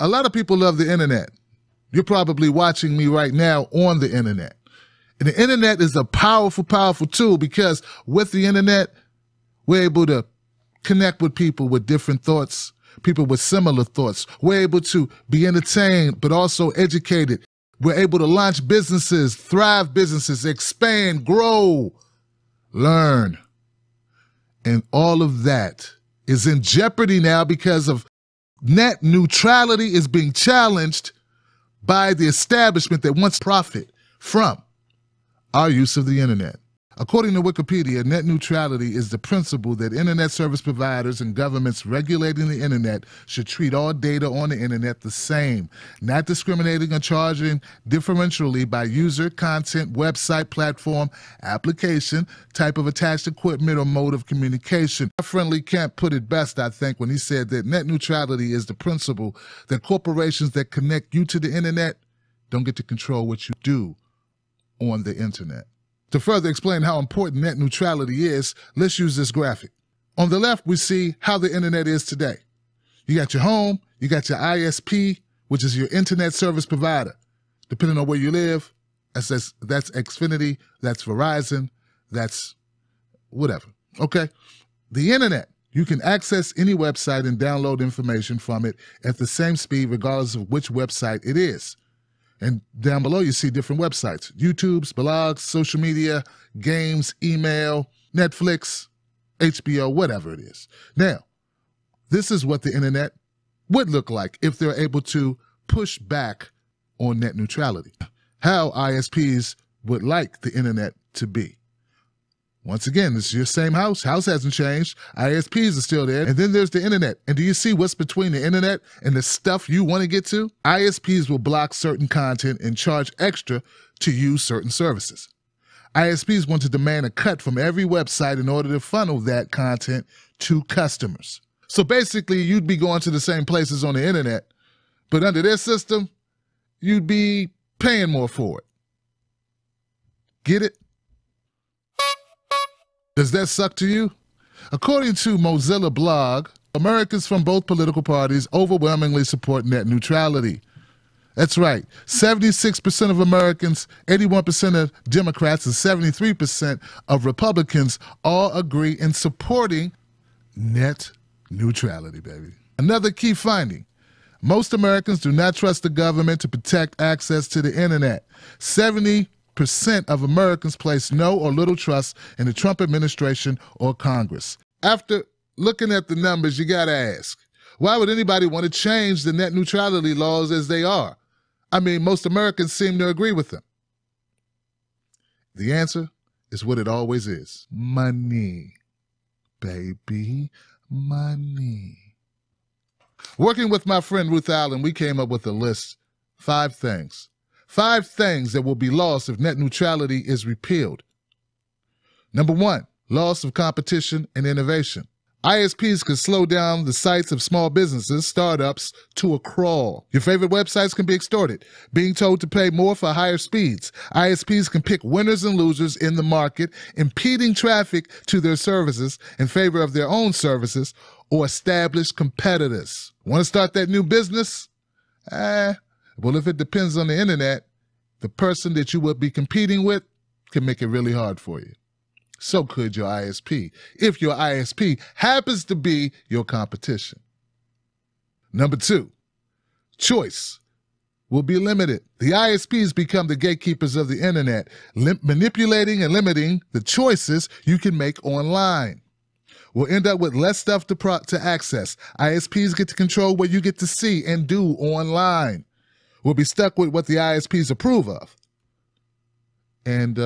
A lot of people love the internet. You're probably watching me right now on the internet. And the internet is a powerful, powerful tool because with the internet, we're able to connect with people with different thoughts, people with similar thoughts. We're able to be entertained, but also educated. We're able to launch businesses, thrive businesses, expand, grow, learn. And all of that is in jeopardy now because of net neutrality is being challenged by the establishment that wants profit from our use of the internet. According to Wikipedia, net neutrality is the principle that internet service providers and governments regulating the internet should treat all data on the internet the same, not discriminating or charging differentially by user, content, website, platform, application, type of attached equipment, or mode of communication. Our friendly Kemp put it best, I think, when he said that net neutrality is the principle that corporations that connect you to the internet don't get to control what you do on the internet. To further explain how important net neutrality is, let's use this graphic. On the left, we see how the internet is today. You got your home, you got your ISP, which is your internet service provider. Depending on where you live, that's Xfinity, that's Verizon, that's whatever, okay? The internet, you can access any website and download information from it at the same speed regardless of which website it is. And down below, you see different websites, YouTube's, blogs, social media, games, email, Netflix, HBO, whatever it is. Now, this is what the internet would look like if they're able to push back on net neutrality. How ISPs would like the internet to be. Once again, this is your same house. House hasn't changed. ISPs are still there. And then there's the internet. And do you see what's between the internet and the stuff you want to get to? ISPs will block certain content and charge extra to use certain services. ISPs want to demand a cut from every website in order to funnel that content to customers. So basically, you'd be going to the same places on the internet, but under their system, you'd be paying more for it. Get it? Does that suck to you? According to Mozilla blog, Americans from both political parties overwhelmingly support net neutrality. That's right, 76% of Americans, 81% of Democrats, and 73% of Republicans all agree in supporting net neutrality, baby. Another key finding, most Americans do not trust the government to protect access to the internet. 70% of Americans place no or little trust in the Trump administration or Congress. After looking at the numbers, you gotta ask, why would anybody want to change the net neutrality laws as they are? I mean, most Americans seem to agree with them. The answer is what it always is. Money, baby, money. Working with my friend Ruth Allen, we came up with a list, 5 things. 5 things that will be lost if net neutrality is repealed. Number 1, loss of competition and innovation. ISPs could slow down the sites of small businesses, startups, to a crawl. Your favorite websites can be extorted, being told to pay more for higher speeds. ISPs can pick winners and losers in the market, impeding traffic to their services in favor of their own services or established competitors. Want to start that new business? Well, if it depends on the internet, the person that you would be competing with can make it really hard for you. So could your ISP, if your ISP happens to be your competition. Number 2, choice will be limited. The ISPs become the gatekeepers of the internet, manipulating and limiting the choices you can make online. We'll end up with less stuff to access. ISPs get to control what you get to see and do online. We'll be stuck with what the ISPs approve of. And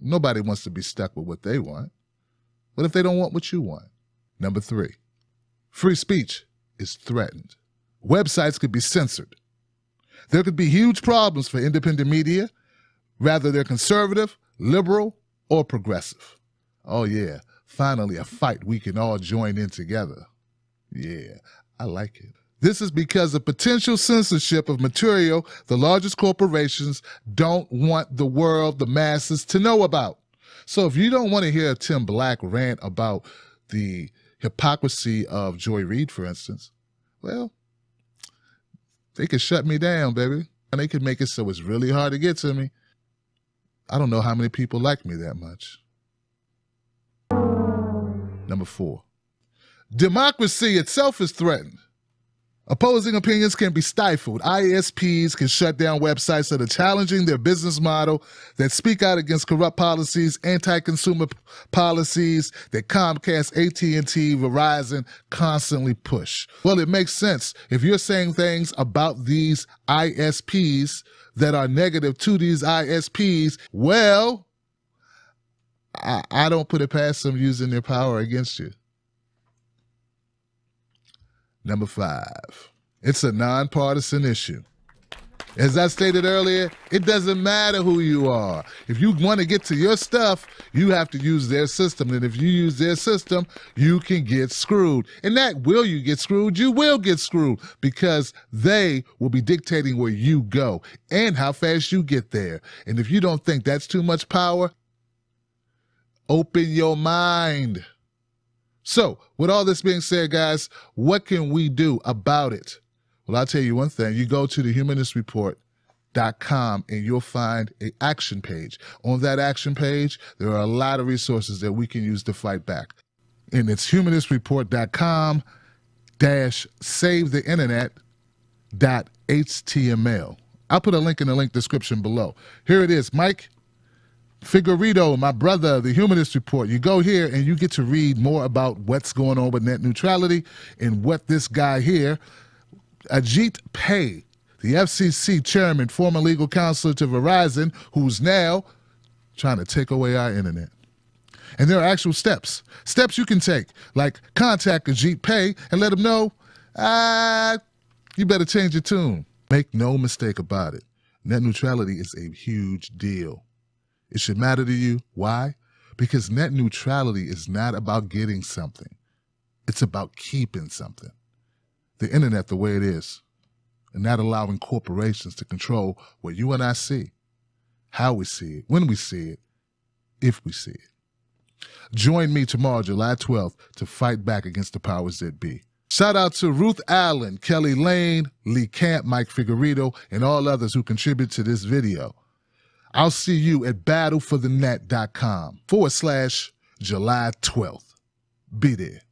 nobody wants to be stuck with what they want. What if they don't want what you want? Number 3, free speech is threatened. Websites could be censored. There could be huge problems for independent media, whether they're conservative, liberal, or progressive. Oh yeah, finally a fight we can all join in together. Yeah, I like it. This is because of potential censorship of material the largest corporations don't want the world, the masses, to know about. So if you don't want to hear Tim Black rant about the hypocrisy of Joy Reid, for instance, well, They could shut me down, baby. And they could make it so it's really hard to get to me. I don't know how many people like me that much. Number 4. Democracy itself is threatened. Opposing opinions can be stifled. ISPs can shut down websites that are challenging their business model, that speak out against corrupt policies, anti-consumer policies that Comcast, AT&T, Verizon constantly push. Well, it makes sense. If you're saying things about these ISPs that are negative to these ISPs, well, I don't put it past them using their power against you. Number 5, it's a nonpartisan issue. As I stated earlier, it doesn't matter who you are. If you want to get to your stuff, you have to use their system. And if you use their system, you can get screwed. And that will you get screwed? You will get screwed because they will be dictating where you go and how fast you get there. And if you don't think that's too much power, open your mind. So, with all this being said, guys, what can we do about it? Well, I'll tell you one thing. You go to thehumanistReport.com and you'll find an action page. On that action page, there are a lot of resources that we can use to fight back. And it's humanistReport.com-savetheinternet.html. I'll put a link in the link description below. Here it is, Mike Figueredo, my brother, the Humanist Report. You go here and you get to read more about what's going on with net neutrality and what this guy here, Ajit Pai, the FCC chairman, former legal counselor to Verizon, who's now trying to take away our internet. And there are actual steps you can take, like contact Ajit Pai and let him know, you better change your tune. Make no mistake about it. Net neutrality is a huge deal. It should matter to you. Why? Because net neutrality is not about getting something. It's about keeping something. The internet the way it is, and not allowing corporations to control what you and I see, how we see it, when we see it, if we see it. Join me tomorrow, July 12th, to fight back against the powers that be. Shout out to Ruth Allen, Kelly Lane, Lee Camp, Mike Figueredo, and all others who contribute to this video. I'll see you at battleforthenet.com/July 12th. Be there.